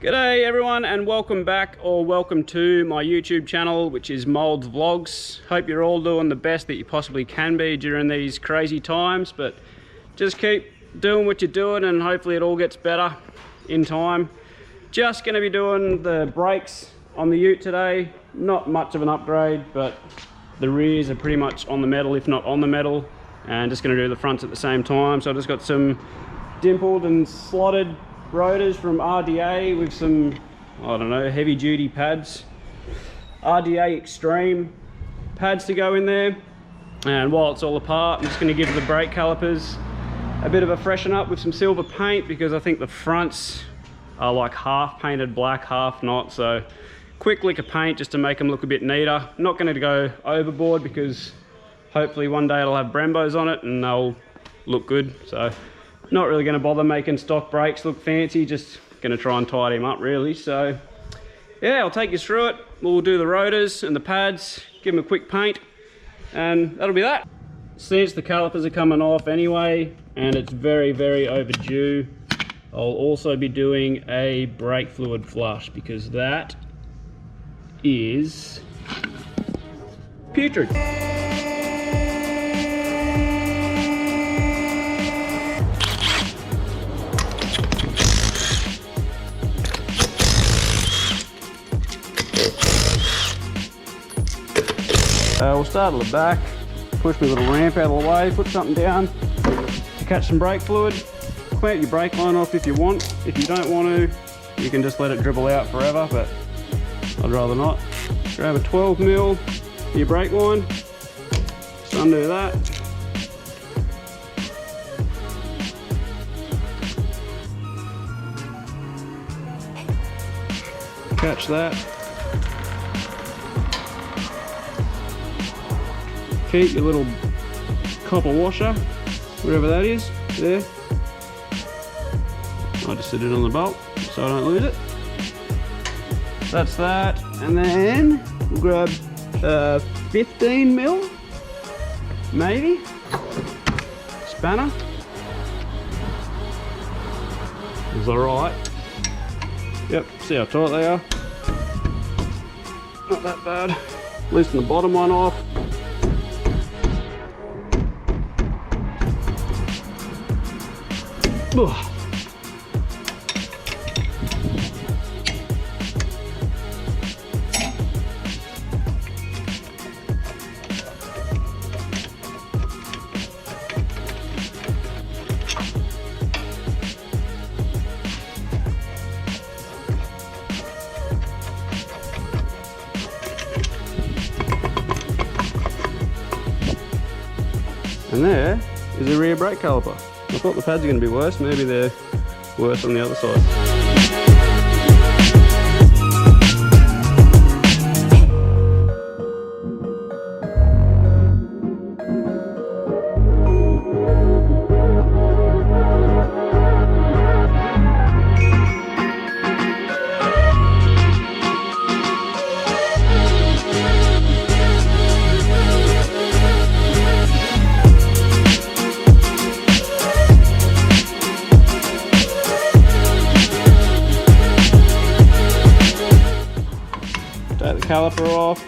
G'day everyone and welcome back, or welcome to my YouTube channel, which is Molds Vlogs. Hope you're all doing the best that you possibly can be during these crazy times, but just keep doing what you're doing and hopefully it all gets better in time. Just going to be doing the brakes on the ute today. Not much of an upgrade, but the rears are pretty much on the metal, if not on the metal, and just going to do the fronts at the same time. So I just got some dimpled and slotted rotors from RDA with some, I don't know, heavy duty pads, RDA Extreme pads to go in there. And while it's all apart, I'm just going to give the brake calipers a bit of a freshen up with some silver paint, because I think the fronts are like half painted black, half not. So quick lick of paint just to make them look a bit neater. Not going to go overboard because hopefully one day it'll have Brembos on it and they'll look good. So not really going to bother making stock brakes look fancy, just going to try and tidy them up really. So yeah, I'll take you through it. We'll do the rotors and the pads, give them a quick paint, and that'll be that. Since the calipers are coming off anyway and it's very overdue, I'll also be doing a brake fluid flush because that is putrid. We'll start at the back, push my little ramp out of the way, put something down to catch some brake fluid, clamp your brake line off if you want. If you don't want to, you can just let it dribble out forever, but I'd rather not. Grab a 12mm for your brake line, just undo that. Catch that. Keep your little copper washer, wherever that is, there. I just sit it on the bolt so I don't lose it. That's that, and then we'll grab 15mm, maybe, spanner. Is that right? Yep, see how tight they are. Not that bad. Loosen the bottom one off. Ugh. And there is a rear brake caliper. I thought the pads are going to be worse, maybe they're worse on the other side. Take the caliper off.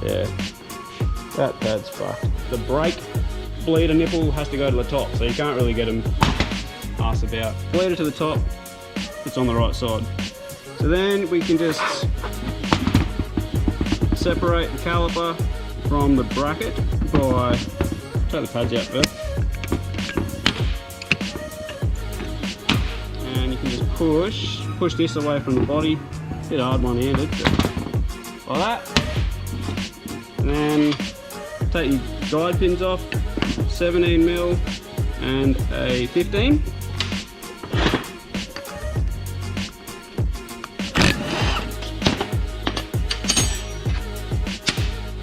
Yeah, that pad's fucked. The brake bleeder nipple has to go to the top, so you can't really get them ass about. Bleeder to the top, it's on the right side. So then we can just separate the caliper from the bracket by, take the pads out first. And you can just push this away from the body. Bit hard one-handed, but like that. And then take your guide pins off, 17mm and a 15.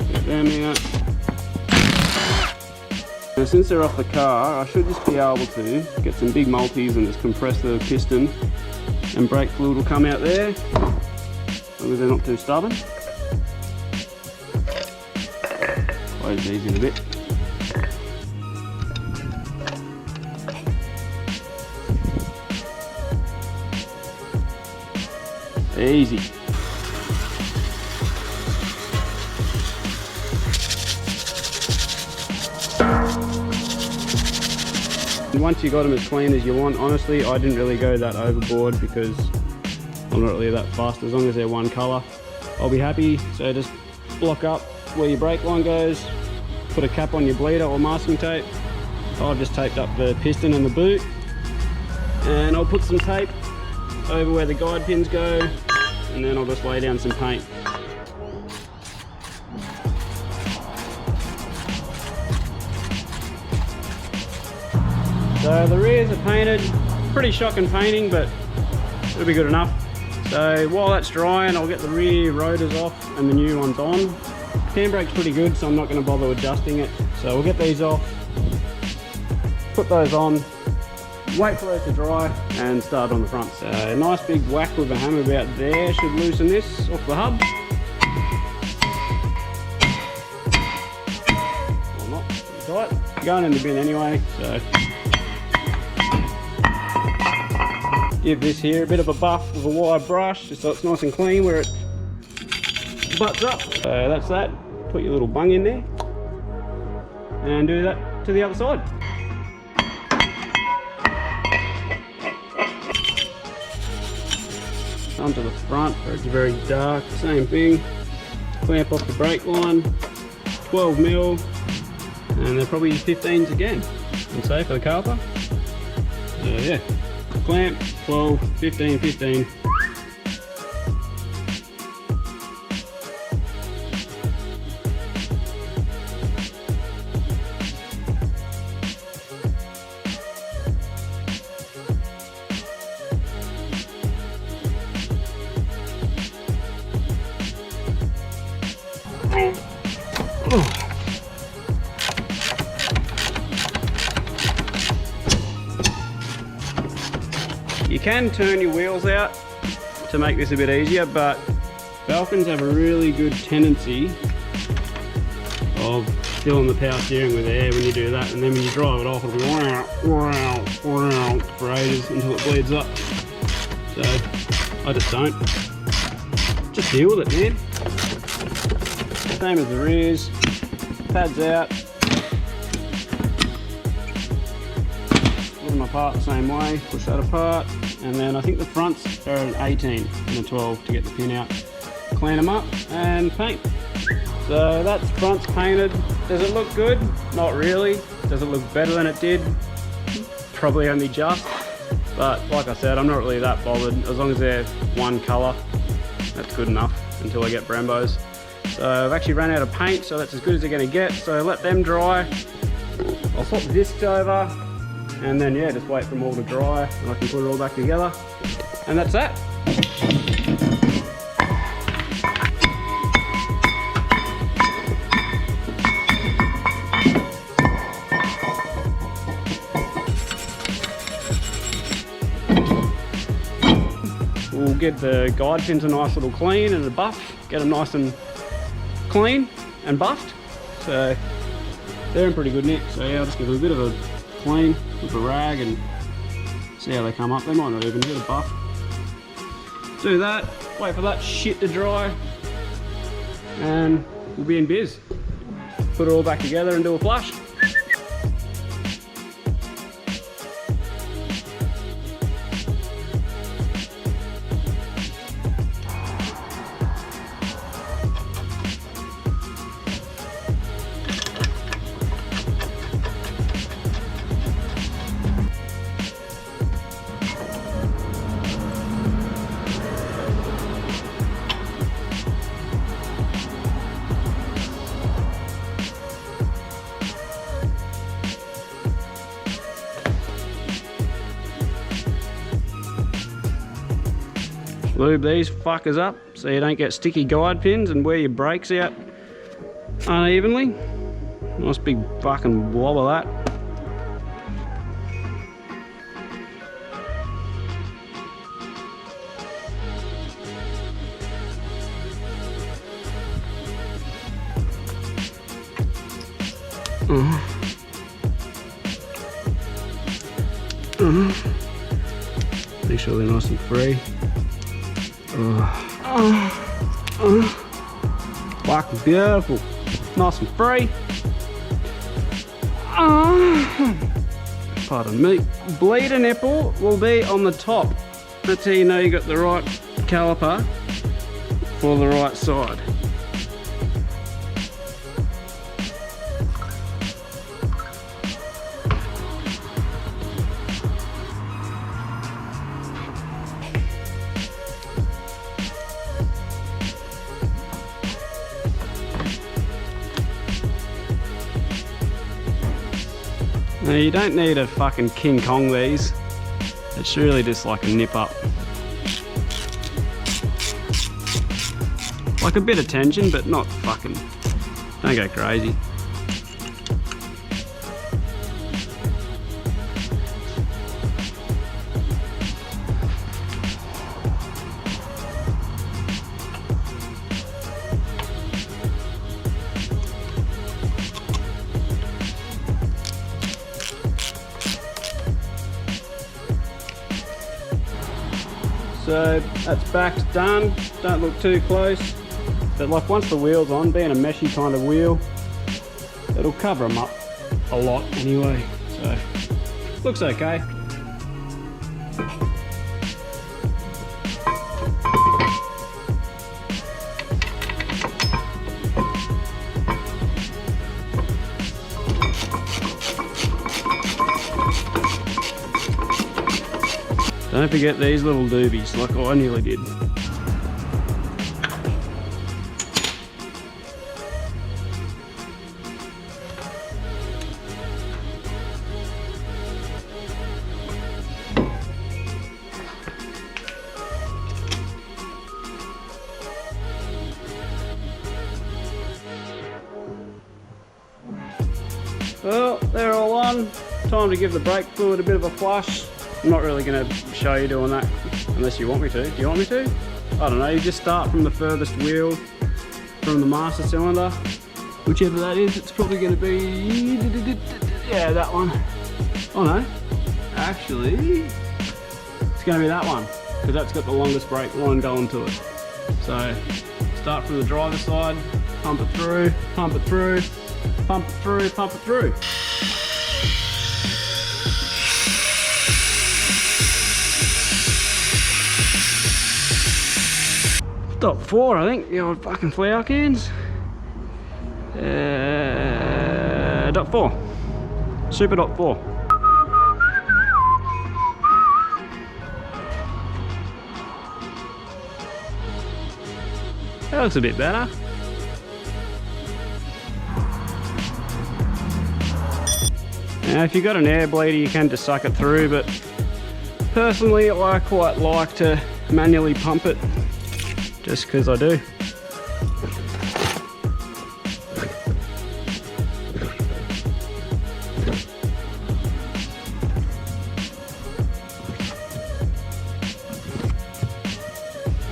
Get them out. Now since they're off the car, I should just be able to get some big multis and just compress the piston, and brake fluid will come out there. As long as they're not too stubborn. Close these in a bit. Easy. And once you got them as clean as you want, honestly, I didn't really go that overboard because I'm not really that fussed. As long as they're one colour, I'll be happy. So just block up where your brake line goes, put a cap on your bleeder or masking tape. I've just taped up the piston and the boot, and I'll put some tape over where the guide pins go, and then I'll just lay down some paint. So the rears are painted, pretty shocking painting, but it'll be good enough. So while that's drying, I'll get the rear rotors off and the new ones on. Handbrake's pretty good, so I'm not going to bother adjusting it. So we'll get these off, put those on, wait for those to dry, and start on the front. So a nice big whack with a hammer about there should loosen this off the hub. Or not, it's tight. Going in the bin anyway, so give this here a bit of a buff with a wire brush just so it's nice and clean where it butts up. So that's that. Put your little bung in there and do that to the other side. Onto the front where it's very dark, same thing. Clamp off the brake line, 12mm, and they're probably 15s again. And say for the caliper. So yeah, clamp, 12, 15, 15. You can turn your wheels out to make this a bit easier, but Falcons have a really good tendency of filling the power steering with air when you do that, and then when you drive it off it'll be for ages until it bleeds up. So I just don't. Just deal with it, man. Same as the rears, pads out, put them apart the same way, push that apart, and then I think the fronts are an 18 and a 12 to get the pin out. Clean them up and paint. So that's fronts painted. Does it look good? Not really. Does it look better than it did? Probably only just. But like I said, I'm not really that bothered. As long as they're one colour, that's good enough until I get Brembos. So I've actually run out of paint, so that's as good as they're going to get. So let them dry. I'll swap the discs over, and then yeah, just wait for them all to dry, and I can put it all back together. And that's that. We'll give the guide pins a nice little clean and a buff, get them nice and clean and buffed. So they're in pretty good nick. So yeah, I'll just give them a bit of a clean with a rag and see how they come up. They might not even get a buff. Do that, wait for that shit to dry, and we'll be in biz. Put it all back together and do a flush. Lube these fuckers up so you don't get sticky guide pins and wear your brakes out unevenly. Nice big fucking blob of that. Make sure they're nice and free. Fucking beautiful. Nice and free. Pardon me. Bleeder nipple will be on the top. That's how you know you got the right caliper for the right side. Now you don't need a fucking King Kong these. It's really just like a nip up. Like a bit of tension, but not fucking, don't go crazy. So that's backed done, don't look too close. But like once the wheel's on, being a meshy kind of wheel, it'll cover them up a lot anyway. So looks okay. Don't forget these little doobies, like I nearly did. Well, they're all on. Time to give the brake fluid a bit of a flush. I'm not really going to show you doing that unless you want me to. Do you want me to? I don't know, you just start from the furthest wheel from the master cylinder. Whichever that is, it's probably going to be... yeah, that one. Oh no, actually, it's going to be that one because that's got the longest brake line going to it. So, start from the driver's side, pump it through, pump it through, pump it through, pump it through. Dot 4, I think, the old fucking flower cans. Dot 4. Super dot 4. That looks a bit better. Now if you've got an air bleeder you can just suck it through, but personally I quite like to manually pump it. Just because I do.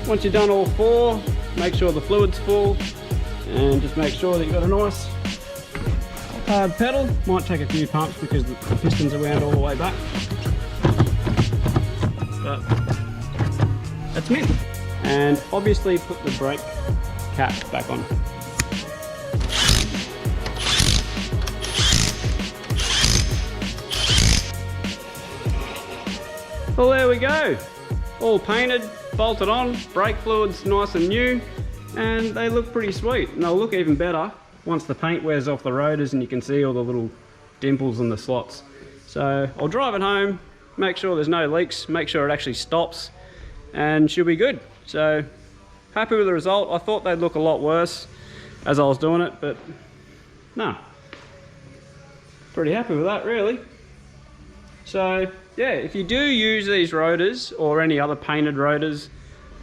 Once you've done all 4, make sure the fluid's full and just make sure that you've got a nice hard pedal. Might take a few pumps because the pistons are wound all the way back. But that's me. And obviously put the brake cap back on. Well, there we go. All painted, bolted on, brake fluid's nice and new, and they look pretty sweet. And they'll look even better once the paint wears off the rotors and you can see all the little dimples in the slots. So I'll drive it home, make sure there's no leaks, make sure it actually stops, and she'll be good. So happy with the result. I thought they'd look a lot worse as I was doing it, but no, pretty happy with that really. So yeah, if you do use these rotors or any other painted rotors,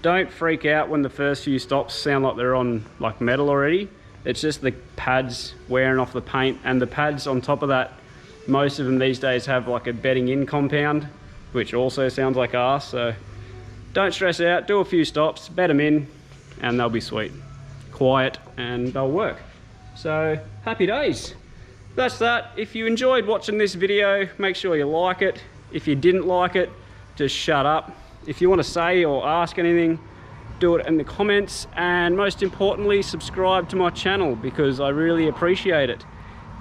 don't freak out when the first few stops sound like they're on like metal already. It's just the pads wearing off the paint, and the pads on top of that, most of them these days have like a bedding in compound, which also sounds like arse. So don't stress out, do a few stops, bed them in, and they'll be sweet. Quiet, and they'll work. So, happy days. That's that. If you enjoyed watching this video, make sure you like it. If you didn't like it, just shut up. If you want to say or ask anything, do it in the comments, and most importantly, subscribe to my channel because I really appreciate it.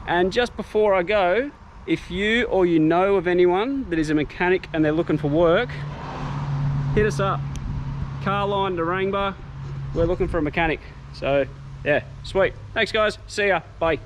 And just before I go, if you or you know of anyone that is a mechanic and they're looking for work, hit us up. Carline Narangba, we're looking for a mechanic. So yeah, sweet. Thanks guys, see ya, bye.